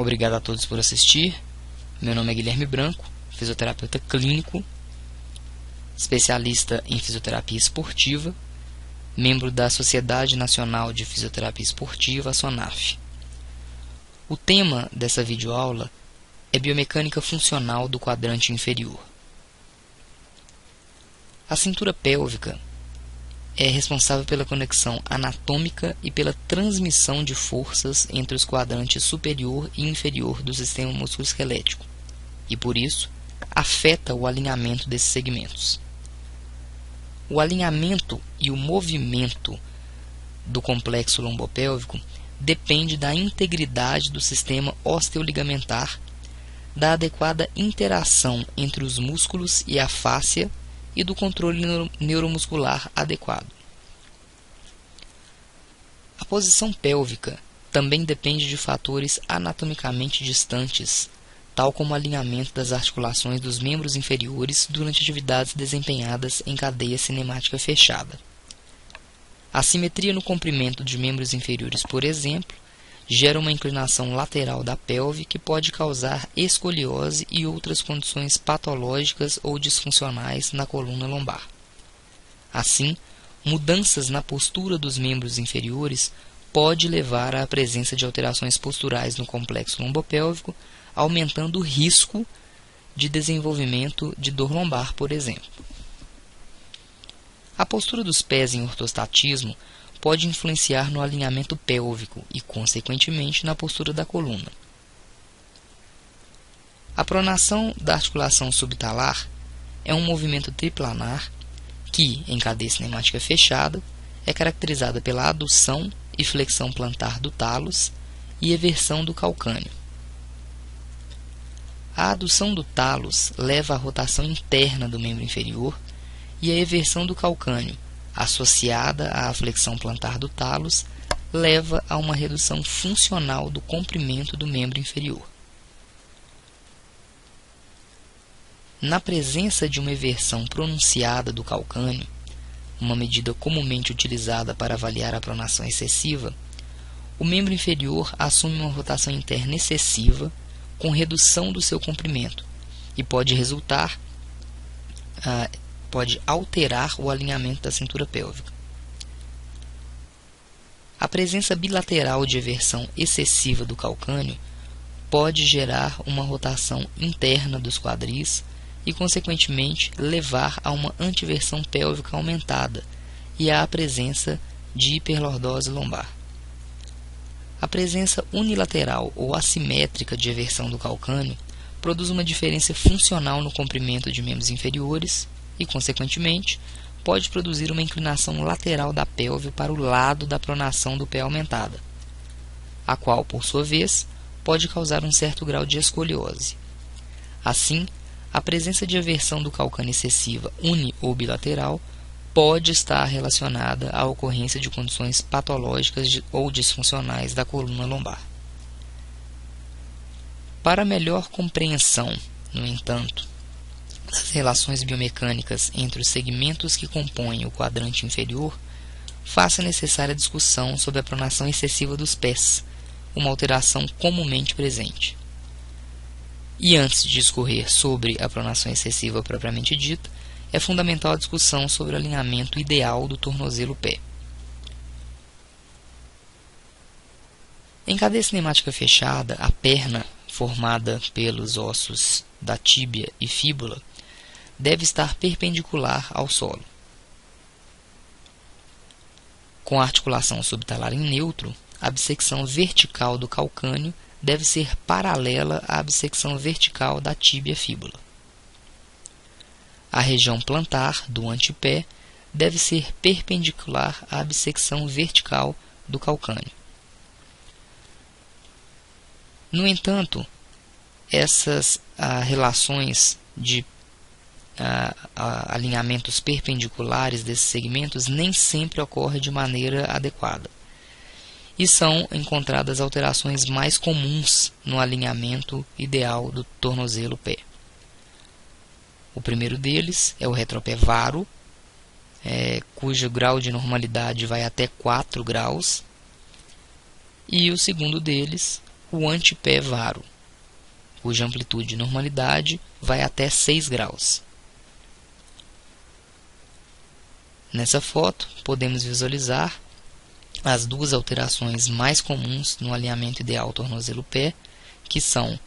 Obrigado a todos por assistir. Meu nome é Guilherme Branco, fisioterapeuta clínico, especialista em fisioterapia esportiva, membro da Sociedade Nacional de Fisioterapia Esportiva, a SONAF. O tema dessa videoaula é biomecânica funcional do quadrante inferior. A cintura pélvica é responsável pela conexão anatômica e pela transmissão de forças entre os quadrantes superior e inferior do sistema musculoesquelético e, por isso, afeta o alinhamento desses segmentos. O alinhamento e o movimento do complexo lombopélvico depende da integridade do sistema osteoligamentar, da adequada interação entre os músculos e a fáscia e do controle neuromuscular adequado. A posição pélvica também depende de fatores anatomicamente distantes, tal como o alinhamento das articulações dos membros inferiores durante atividades desempenhadas em cadeia cinemática fechada. A simetria no comprimento de membros inferiores, por exemplo, gera uma inclinação lateral da pelve que pode causar escoliose e outras condições patológicas ou disfuncionais na coluna lombar. Assim, mudanças na postura dos membros inferiores pode levar à presença de alterações posturais no complexo lombopélvico, aumentando o risco de desenvolvimento de dor lombar, por exemplo. A postura dos pés em ortostatismo pode influenciar no alinhamento pélvico e, consequentemente, na postura da coluna. A pronação da articulação subtalar é um movimento triplanar que, em cadeia cinemática fechada, é caracterizada pela adução e flexão plantar do talos e eversão do calcâneo. A adução do talos leva à rotação interna do membro inferior e a eversão do calcâneo, associada à flexão plantar do talos, leva a uma redução funcional do comprimento do membro inferior. Na presença de uma eversão pronunciada do calcâneo, uma medida comumente utilizada para avaliar a pronação excessiva, o membro inferior assume uma rotação interna excessiva com redução do seu comprimento e pode alterar o alinhamento da cintura pélvica. A presença bilateral de eversão excessiva do calcâneo pode gerar uma rotação interna dos quadris e, consequentemente, levar a uma antiversão pélvica aumentada e à presença de hiperlordose lombar. A presença unilateral ou assimétrica de eversão do calcâneo produz uma diferença funcional no comprimento de membros inferiores e, consequentemente, pode produzir uma inclinação lateral da pelve para o lado da pronação do pé aumentada, a qual, por sua vez, pode causar um certo grau de escoliose. Assim, a presença de eversão do calcâneo excessiva uni- ou bilateral pode estar relacionada à ocorrência de condições patológicas ou disfuncionais da coluna lombar. Para melhor compreensão, no entanto, das relações biomecânicas entre os segmentos que compõem o quadrante inferior, faça necessária discussão sobre a pronação excessiva dos pés, uma alteração comumente presente. E antes de discorrer sobre a pronação excessiva propriamente dita, é fundamental a discussão sobre o alinhamento ideal do tornozelo-pé. Em cadeia cinemática fechada, a perna, formada pelos ossos da tíbia e fíbula, deve estar perpendicular ao solo. Com a articulação subtalar em neutro, a bissecção vertical do calcâneo deve ser paralela à bissecção vertical da tíbia-fíbula. A região plantar do antepé deve ser perpendicular à bissecção vertical do calcâneo. No entanto, essas relações de alinhamentos perpendiculares desses segmentos nem sempre ocorrem de maneira adequada, e são encontradas alterações mais comuns no alinhamento ideal do tornozelo-pé. O primeiro deles é o retropé varo, cujo grau de normalidade vai até 4 graus, e o segundo deles, o antepé varo, cuja amplitude de normalidade vai até 6 graus. Nessa foto, podemos visualizar as duas alterações mais comuns no alinhamento ideal tornozelo-pé, que são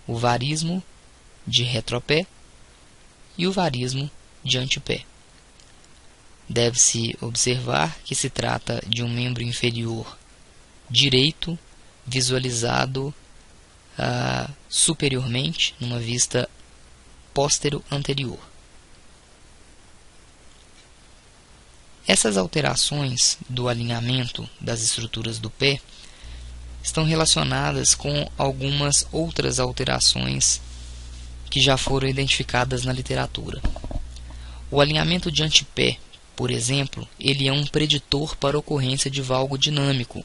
o varismo de retropé e o varismo de antepé. Deve-se observar que se trata de um membro inferior direito visualizado superiormente numa vista póstero-anterior. Essas alterações do alinhamento das estruturas do pé estão relacionadas com algumas outras alterações que já foram identificadas na literatura. O alinhamento de antepé, por exemplo, ele é um preditor para a ocorrência de valgo dinâmico.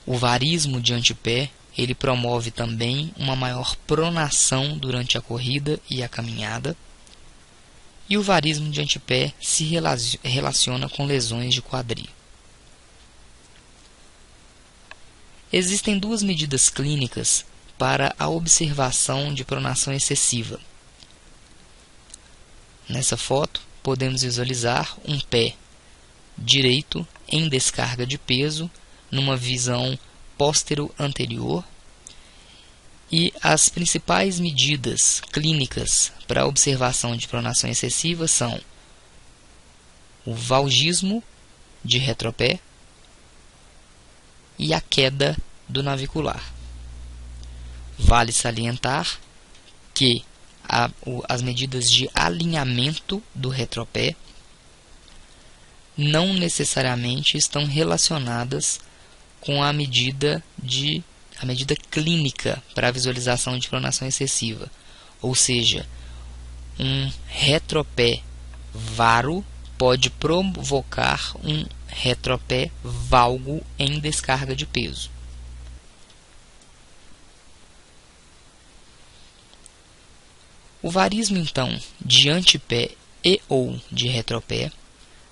O varismo de antepé, ele promove também uma maior pronação durante a corrida e a caminhada. E o varismo de antepé se relaciona com lesões de quadril. Existem duas medidas clínicas para a observação de pronação excessiva. Nessa foto, podemos visualizar um pé direito em descarga de peso, numa visão póstero-anterior, e as principais medidas clínicas para a observação de pronação excessiva são o valgismo de retropé e a queda do navicular. Vale salientar que as medidas de alinhamento do retropé não necessariamente estão relacionadas com a medida clínica para a visualização de pronação excessiva, ou seja, um retropé varo pode provocar um retropé valgo em descarga de peso. O varismo, então, de antepé e ou de retropé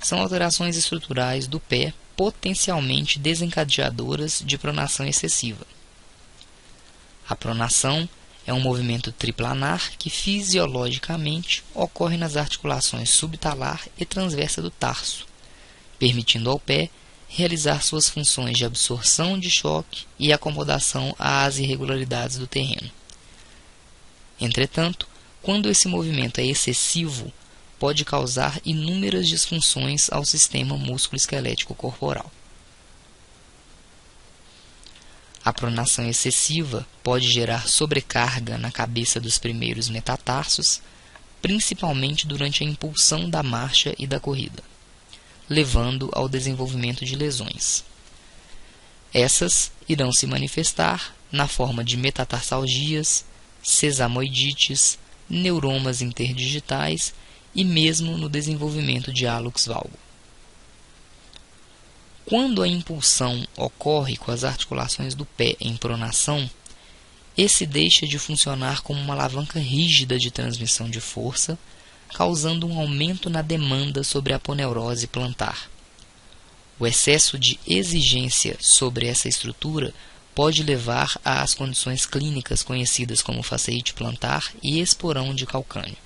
são alterações estruturais do pé potencialmente desencadeadoras de pronação excessiva. A pronação é um movimento triplanar que fisiologicamente ocorre nas articulações subtalar e transversa do tarso, permitindo ao pé realizar suas funções de absorção de choque e acomodação às irregularidades do terreno. Entretanto, quando esse movimento é excessivo, pode causar inúmeras disfunções ao sistema músculo-esquelético corporal. A pronação excessiva pode gerar sobrecarga na cabeça dos primeiros metatarsos, principalmente durante a impulsão da marcha e da corrida, levando ao desenvolvimento de lesões. Essas irão se manifestar na forma de metatarsalgias, sesamoidites, neuromas interdigitais e mesmo no desenvolvimento de hálux valgo. Quando a impulsão ocorre com as articulações do pé em pronação, esse deixa de funcionar como uma alavanca rígida de transmissão de força, causando um aumento na demanda sobre a aponeurose plantar. O excesso de exigência sobre essa estrutura pode levar às condições clínicas conhecidas como faceite plantar e esporão de calcânio.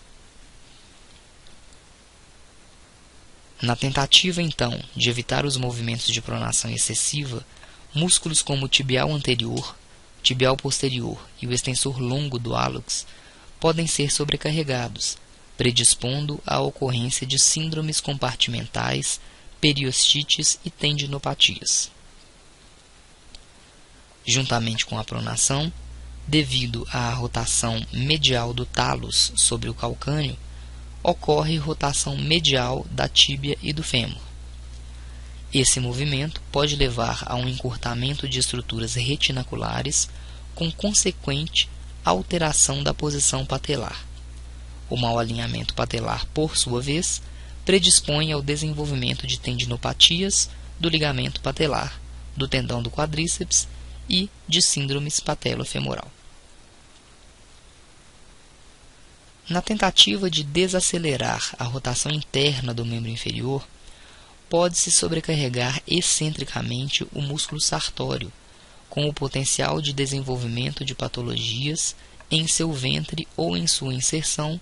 Na tentativa, então, de evitar os movimentos de pronação excessiva, músculos como o tibial anterior, tibial posterior e o extensor longo do hálux podem ser sobrecarregados, predispondo à ocorrência de síndromes compartimentais, periostites e tendinopatias. Juntamente com a pronação, devido à rotação medial do talos sobre o calcânio, ocorre rotação medial da tíbia e do fêmur. Esse movimento pode levar a um encurtamento de estruturas retinaculares, com consequente alteração da posição patelar. O mau alinhamento patelar, por sua vez, predispõe ao desenvolvimento de tendinopatias do ligamento patelar, do tendão do quadríceps e de síndromes patelofemoral. Na tentativa de desacelerar a rotação interna do membro inferior, pode-se sobrecarregar excentricamente o músculo sartório, com o potencial de desenvolvimento de patologias em seu ventre ou em sua inserção,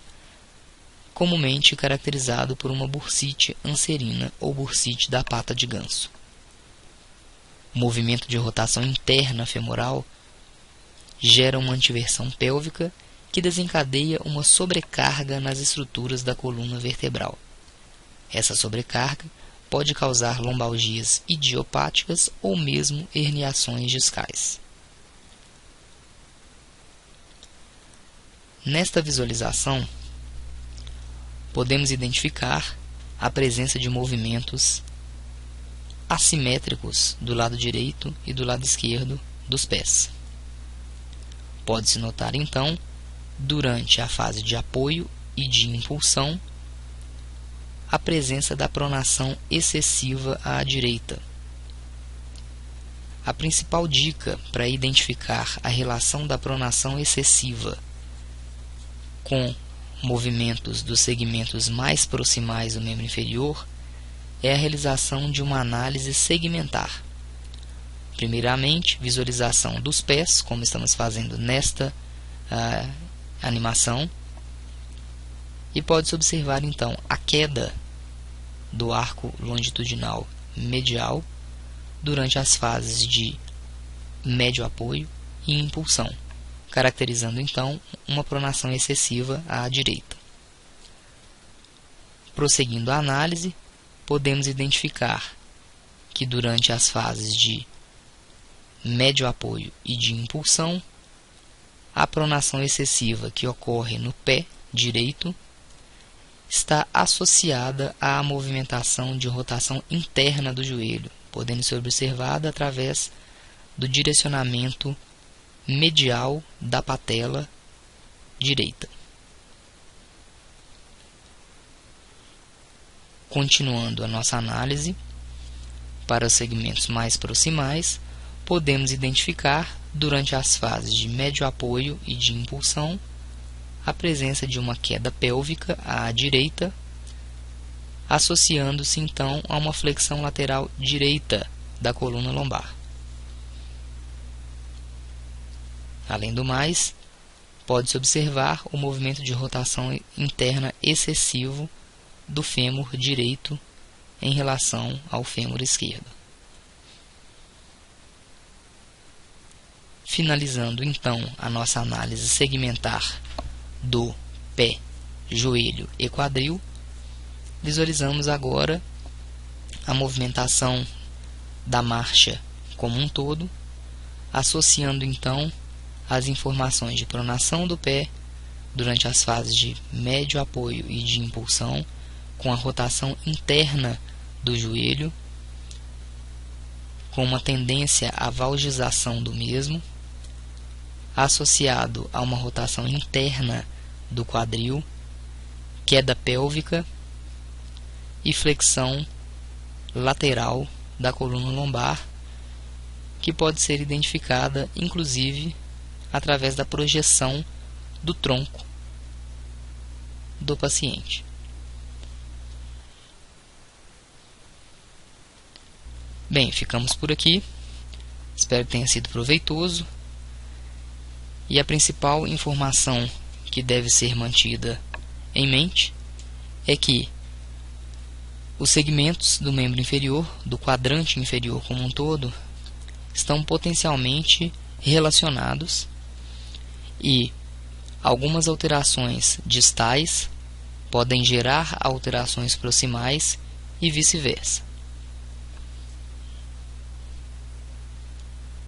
comumente caracterizado por uma bursite anserina ou bursite da pata de ganso. O movimento de rotação interna femoral gera uma antiversão pélvica que desencadeia uma sobrecarga nas estruturas da coluna vertebral. Essa sobrecarga pode causar lombalgias idiopáticas ou mesmo herniações discais. Nesta visualização, podemos identificar a presença de movimentos assimétricos do lado direito e do lado esquerdo dos pés. Pode-se notar, então, durante a fase de apoio e de impulsão, a presença da pronação excessiva à direita. A principal dica para identificar a relação da pronação excessiva com movimentos dos segmentos mais proximais do membro inferior é a realização de uma análise segmentar. Primeiramente, visualização dos pés, como estamos fazendo nesta animação, e pode-se observar então a queda do arco longitudinal medial durante as fases de médio apoio e impulsão, caracterizando então uma pronação excessiva à direita. Prosseguindo a análise, podemos identificar que durante as fases de médio apoio e de impulsão, a pronação excessiva que ocorre no pé direito está associada à movimentação de rotação interna do joelho, podendo ser observada através do direcionamento medial da patela direita. Continuando a nossa análise, para os segmentos mais proximais, podemos identificar, durante as fases de médio apoio e de impulsão, a presença de uma queda pélvica à direita, associando-se então a uma flexão lateral direita da coluna lombar. Além do mais, pode-se observar o movimento de rotação interna excessivo do fêmur direito em relação ao fêmur esquerdo. Finalizando então a nossa análise segmentar do pé, joelho e quadril, visualizamos agora a movimentação da marcha como um todo, associando então as informações de pronação do pé durante as fases de médio apoio e de impulsão com a rotação interna do joelho, com uma tendência à valgização do mesmo, associado a uma rotação interna do quadril, queda pélvica e flexão lateral da coluna lombar, que pode ser identificada inclusive através da projeção do tronco do paciente. Bem, ficamos por aqui. Espero que tenha sido proveitoso. E a principal informação que deve ser mantida em mente é que os segmentos do membro inferior, do quadrante inferior como um todo, estão potencialmente relacionados e algumas alterações distais podem gerar alterações proximais e vice-versa.